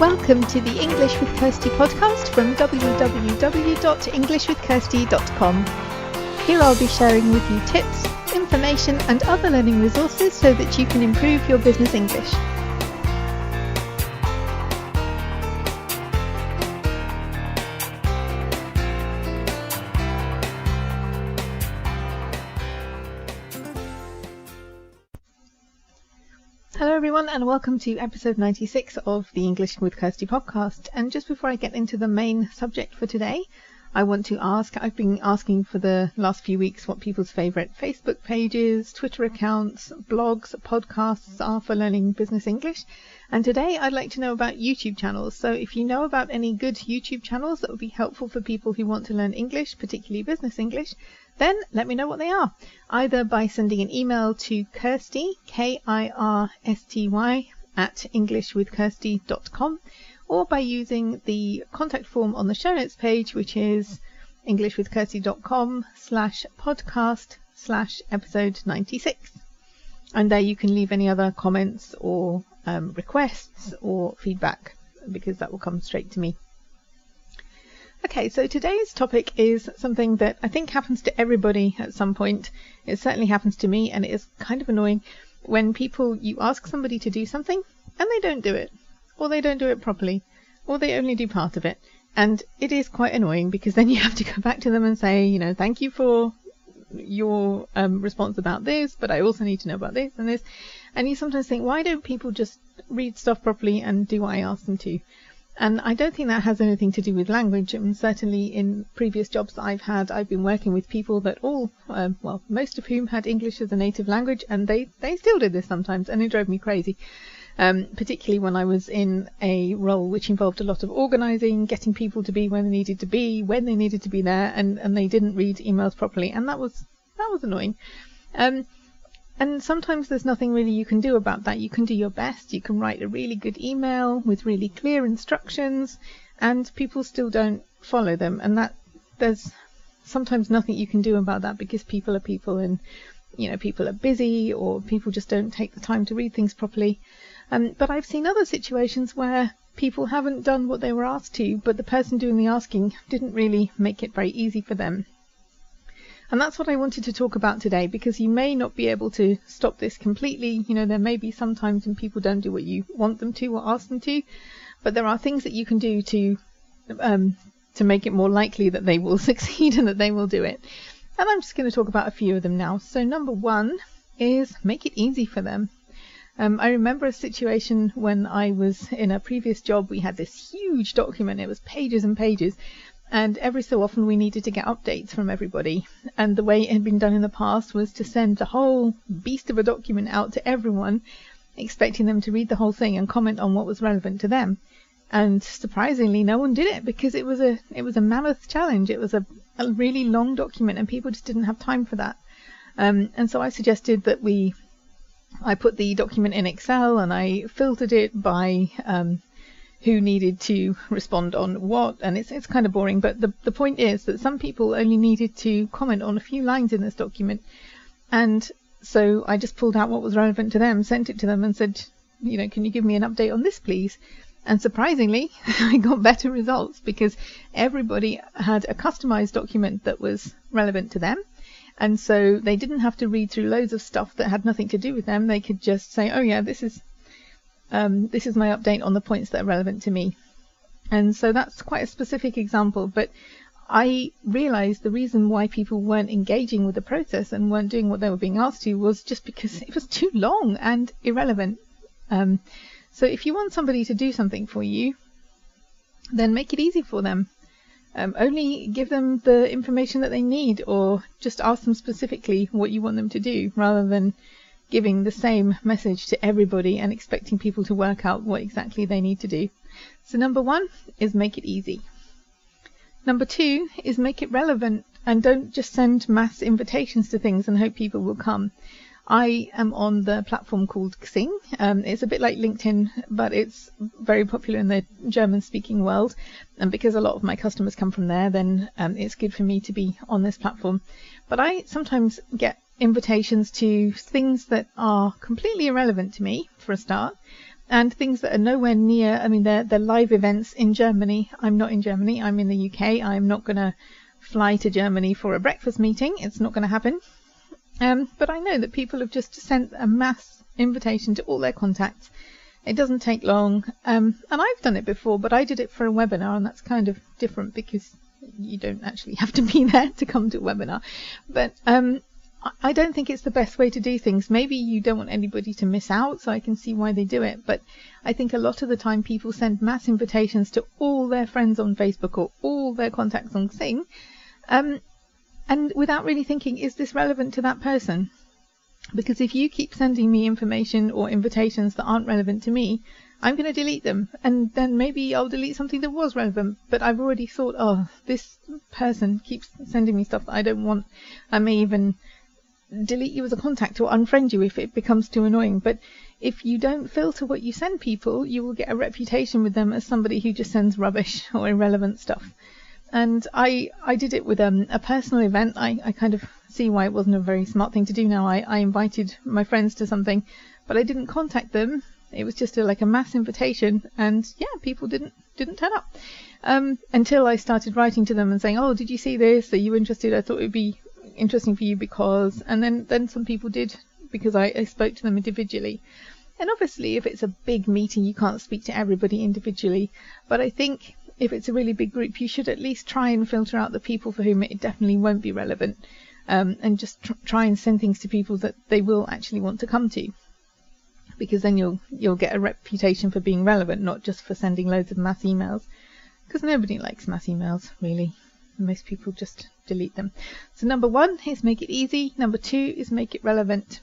Welcome to the English with Kirsty podcast from www.englishwithkirsty.com. Here I'll be sharing with you tips, information and other learning resources so that you can improve your business English. Hello everyone and welcome to episode 96 of the English with Kirsty podcast. And just before I get into the main subject for today, I want to ask, I've been asking for the last few weeks what people's favourite Facebook pages, Twitter accounts, blogs, podcasts are for learning business English. And today I'd like to know about YouTube channels. So if you know about any good YouTube channels that would be helpful for people who want to learn English, particularly business English, then let me know what they are, either by sending an email to Kirsty, Kirsty, at englishwithkirsty.com, or by using the contact form on the show notes page, which is englishwithkirsty.com/podcast/episode 96. And there you can leave any other comments or requests or feedback, because that will come straight to me. Okay, so today's topic is something that I think happens to everybody at some point. It certainly happens to me, and it is kind of annoying when you ask somebody to do something and they don't do it, or they don't do it properly, or they only do part of it. And it is quite annoying because then you have to go back to them and say, thank you for your response about this, but I also need to know about this and this. And you sometimes think, why don't people just read stuff properly and do what I ask them to? And I don't think that has anything to do with language. And certainly in previous jobs that I've had, I've been working with people that most of whom had English as a native language, and they still did this sometimes, and it drove me crazy. Particularly when I was in a role which involved a lot of organising, getting people to be where they needed to be, when they needed to be there, and they didn't read emails properly, and that was annoying. And sometimes there's nothing really you can do about that. You can do your best. You can write a really good email with really clear instructions, and people still don't follow them. And that there's sometimes nothing you can do about that, because people are people, and people are busy, or people just don't take the time to read things properly. But I've seen other situations where people haven't done what they were asked to, but the person doing the asking didn't really make it very easy for them. And that's what I wanted to talk about today, because you may not be able to stop this completely. There may be some times when people don't do what you want them to or ask them to, but there are things that you can do to make it more likely that they will succeed and that they will do it. And I'm just going to talk about a few of them now. So number one is make it easy for them. I remember a situation when I was in a previous job. We had this huge document. It was pages and pages. And every so often we needed to get updates from everybody. And the way it had been done in the past was to send the whole beast of a document out to everyone, expecting them to read the whole thing and comment on what was relevant to them. And surprisingly, no one did it, because it was a mammoth challenge. It was a really long document, and people just didn't have time for that. And so I suggested that I put the document in Excel, and I filtered it by who needed to respond on what, and it's kind of boring, but the point is that some people only needed to comment on a few lines in this document. And so I just pulled out what was relevant to them, sent it to them, and said, can you give me an update on this, please? And surprisingly, I got better results, because everybody had a customized document that was relevant to them. And so they didn't have to read through loads of stuff that had nothing to do with them. They could just say, oh yeah, this is my update on the points that are relevant to me. And so that's quite a specific example, but I realized the reason why people weren't engaging with the process and weren't doing what they were being asked to was just because it was too long and irrelevant. So if you want somebody to do something for you, then make it easy for them. Only give them the information that they need, or just ask them specifically what you want them to do, rather than giving the same message to everybody and expecting people to work out what exactly they need to do. So number one is make it easy. Number two is make it relevant, and don't just send mass invitations to things and hope people will come. I am on the platform called Xing. It's a bit like LinkedIn, but it's very popular in the German-speaking world. And because a lot of my customers come from there, then it's good for me to be on this platform. But I sometimes get invitations to things that are completely irrelevant to me, for a start, and things that are nowhere near. I mean, they're live events in Germany. I'm not in Germany. I'm in the UK. I'm not going to fly to Germany for a breakfast meeting. It's not going to happen. But I know that people have just sent a mass invitation to all their contacts. It doesn't take long. And I've done it before, but I did it for a webinar, and that's kind of different because you don't actually have to be there to come to a webinar. But I don't think it's the best way to do things. Maybe you don't want anybody to miss out, so I can see why they do it. But I think a lot of the time people send mass invitations to all their friends on Facebook or all their contacts on Xing, and without really thinking, is this relevant to that person? Because if you keep sending me information or invitations that aren't relevant to me, I'm going to delete them, and then maybe I'll delete something that was relevant, but I've already thought, oh, this person keeps sending me stuff that I don't want. I may even delete you as a contact or unfriend you if it becomes too annoying. But if you don't filter what you send people, you will get a reputation with them as somebody who just sends rubbish or irrelevant stuff. And I did it with a personal event. I kind of see why it wasn't a very smart thing to do now. I invited my friends to something, but I didn't contact them. It was just like a mass invitation, and yeah, people didn't turn up until I started writing to them and saying, oh, did you see this? Are you interested? I thought it would be interesting for you because, and then some people did, because I spoke to them individually. And obviously if it's a big meeting, you can't speak to everybody individually, but I think if it's a really big group, you should at least try and filter out the people for whom it definitely won't be relevant, and just try and send things to people that they will actually want to come to, because then you'll get a reputation for being relevant, not just for sending loads of mass emails, because nobody likes mass emails, really. Most people just delete them. So number 1 is make it easy. Number 2 is make it relevant.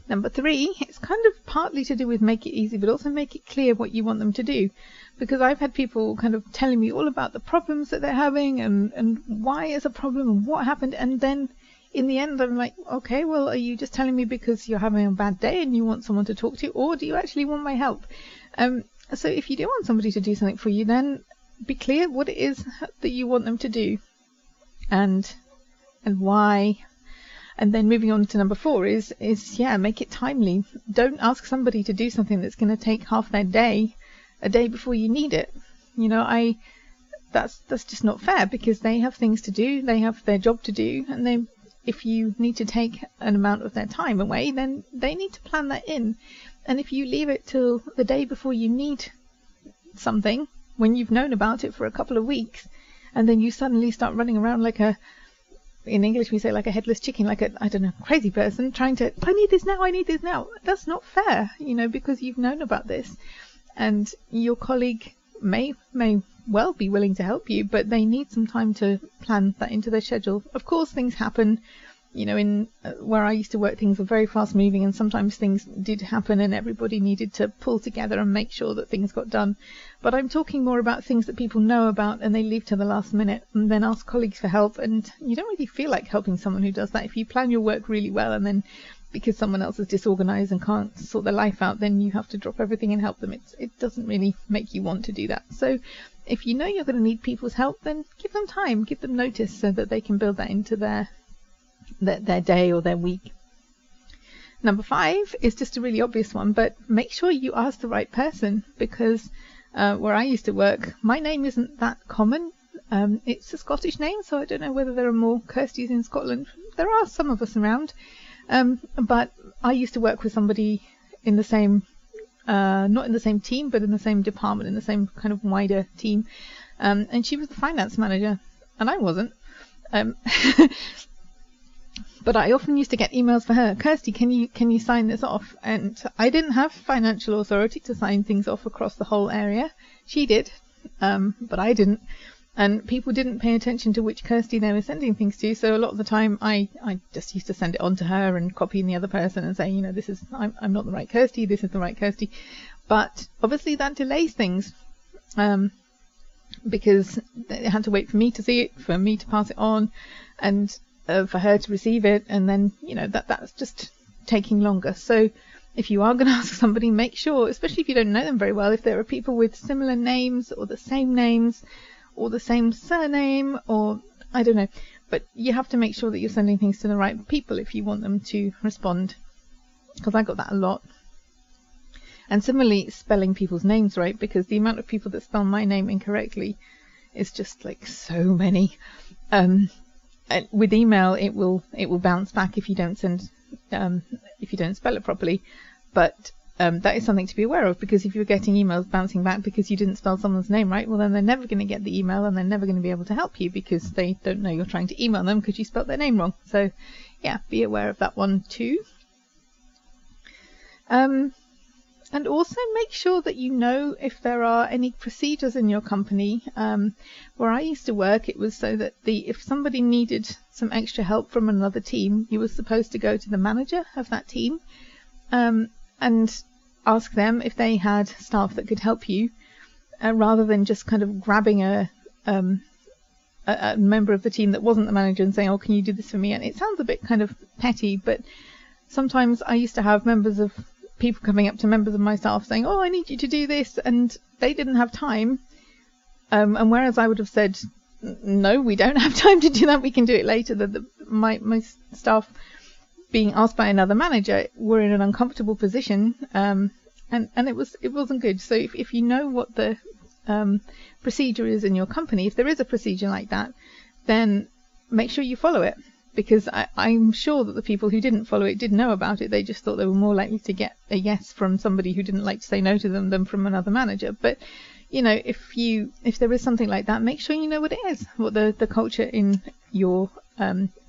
Number 3, it's kind of partly to do with make it easy, but also make it clear what you want them to do. Because I've had people kind of telling me all about the problems that they're having and why it's a problem and what happened. And then in the end, I'm like, okay, well, are you just telling me because you're having a bad day and you want someone to talk to, or do you actually want my help? So if you do want somebody to do something for you, then be clear what it is that you want them to do and why. And then moving on to number 4 is make it timely. Don't ask somebody to do something that's going to take half their day a day before you need it. That's just not fair, because they have things to do, they have their job to do, and if you need to take an amount of their time away, then they need to plan that in. And if you leave it till the day before you need something, when you've known about it for a couple of weeks, and then you suddenly start running around like in English we say like a headless chicken, like a, I don't know, crazy person trying to, I need this now. That's not fair, because you've known about this, and your colleague may well be willing to help you, but they need some time to plan that into their schedule. Of course, things happen. In where I used to work, things were very fast moving, and sometimes things did happen and everybody needed to pull together and make sure that things got done. But I'm talking more about things that people know about and they leave to the last minute and then ask colleagues for help, and you don't really feel like helping someone who does that. If you plan your work really well and then because someone else is disorganized and can't sort their life out, then you have to drop everything and help them. It doesn't really make you want to do that. So if you know you're going to need people's help, then give them time, give them notice so that they can build that into their day or their week. Number 5 is just a really obvious one, but make sure you ask the right person, because where I used to work, my name isn't that common. It's a Scottish name, so I don't know whether there are more Kirstys in Scotland. There are some of us around, but I used to work with somebody in the same, not in the same team, but in the same department, in the same kind of wider team, and she was the finance manager, and I wasn't. But I often used to get emails for her, Kirsty, can you sign this off? And I didn't have financial authority to sign things off across the whole area. She did, but I didn't. And people didn't pay attention to which Kirsty they were sending things to. So a lot of the time I just used to send it on to her and copy in the other person and say, this is, I'm not the right Kirsty, this is the right Kirsty. But obviously that delays things, because it had to wait for me to see it, for me to pass it on, and for her to receive it, and then that's just taking longer. So if you are going to ask somebody, make sure, especially if you don't know them very well, if there are people with similar names or the same names or the same surname, or I don't know, but you have to make sure that you're sending things to the right people if you want them to respond, because I got that a lot. And similarly, spelling people's names right, because the amount of people that spell my name incorrectly is just like so many. And with email, it will bounce back if you don't spell it properly. But that is something to be aware of, because if you're getting emails bouncing back because you didn't spell someone's name right, well then they're never going to get the email and they're never going to be able to help you because they don't know you're trying to email them because you spelled their name wrong. So yeah, be aware of that one too. And also make sure that you know if there are any procedures in your company. Where I used to work, it was so that if somebody needed some extra help from another team, you were supposed to go to the manager of that team and ask them if they had staff that could help you, rather than just kind of grabbing a member of the team that wasn't the manager and saying, oh, can you do this for me? And it sounds a bit kind of petty, but sometimes I used to have people coming up to members of my staff saying, oh, I need you to do this, and they didn't have time. And whereas I would have said, no, we don't have time to do that, we can do it later, my staff being asked by another manager were in an uncomfortable position, and it wasn't good. So if you know what the procedure is in your company, if there is a procedure like that, then make sure you follow it, because I'm sure that the people who didn't follow it did know about it. They just thought they were more likely to get a yes from somebody who didn't like to say no to them than from another manager. But you know, if there is something like that, make sure you know what it is, what the culture in your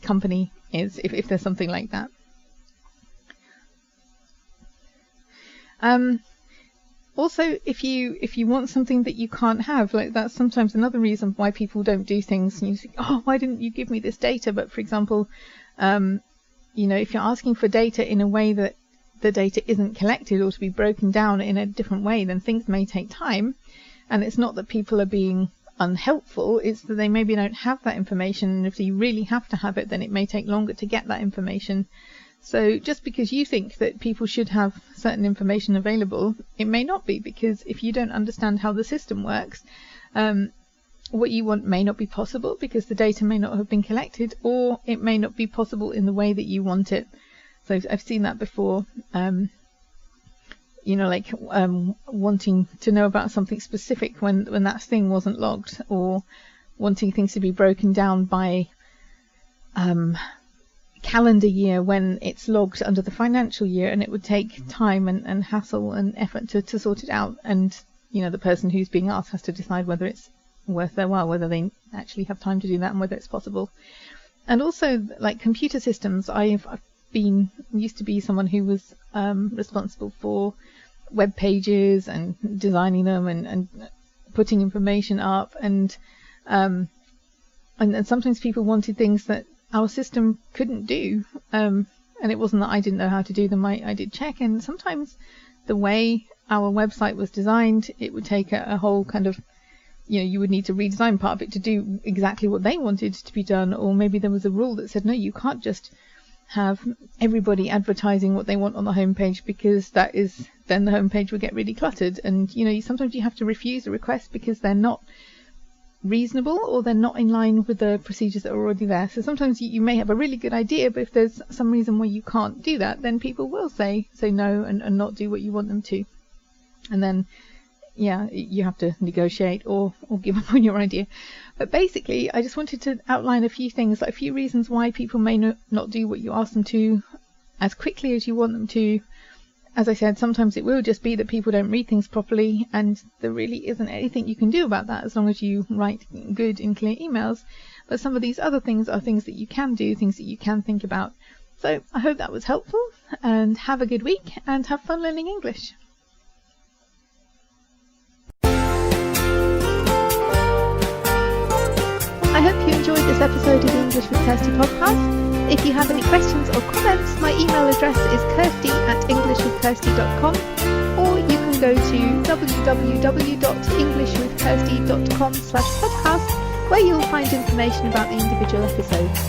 company is, if there's something like that. Also, if you want something that you can't have, like that's sometimes another reason why people don't do things. And you think, oh, why didn't you give me this data? But for example, you know, if you're asking for data in a way that the data isn't collected or to be broken down in a different way, then things may take time. And it's not that people are being unhelpful, it's that they maybe don't have that information. And if you really have to have it, then it may take longer to get that information. So just because you think that people should have certain information available, it may not be, because if you don't understand how the system works, what you want may not be possible because the data may not have been collected, or it may not be possible in the way that you want it. So I've seen that before. You know, like wanting to know about something specific when that thing wasn't logged, or wanting things to be broken down by calendar year when it's logged under the financial year, and it would take time and hassle and effort to sort it out. And you know, the person who's being asked has to decide whether it's worth their while, whether they actually have time to do that, and whether it's possible. And also, like computer systems, I've used to be someone who was responsible for web pages and designing them and putting information up, and sometimes people wanted things that our system couldn't do, and it wasn't that I didn't know how to do them. I did check, and sometimes the way our website was designed, it would take a whole kind of, you know, you would need to redesign part of it to do exactly what they wanted to be done, or maybe there was a rule that said, no, you can't just have everybody advertising what they want on the homepage, because then the homepage would get really cluttered. And you know, sometimes you have to refuse a request because they're not reasonable, or they're not in line with the procedures that are already there. So sometimes you may have a really good idea, but if there's some reason why you can't do that, then people will say no and not do what you want them to. And then yeah, you have to negotiate or give up on your idea. But basically, I just wanted to outline a few things, like a few reasons why people may not do what you ask them to as quickly as you want them to. As I said, sometimes it will just be that people don't read things properly, and there really isn't anything you can do about that as long as you write good and clear emails. But some of these other things are things that you can do, things that you can think about. So I hope that was helpful, and have a good week and have fun learning English. I hope you enjoyed this episode of the English with Kirsty podcast. If you have any questions or comments, my email address is kirsty@englishwithkirsty.com, or you can go to www.englishwithkirsty.com/podcast, where you'll find information about the individual episodes.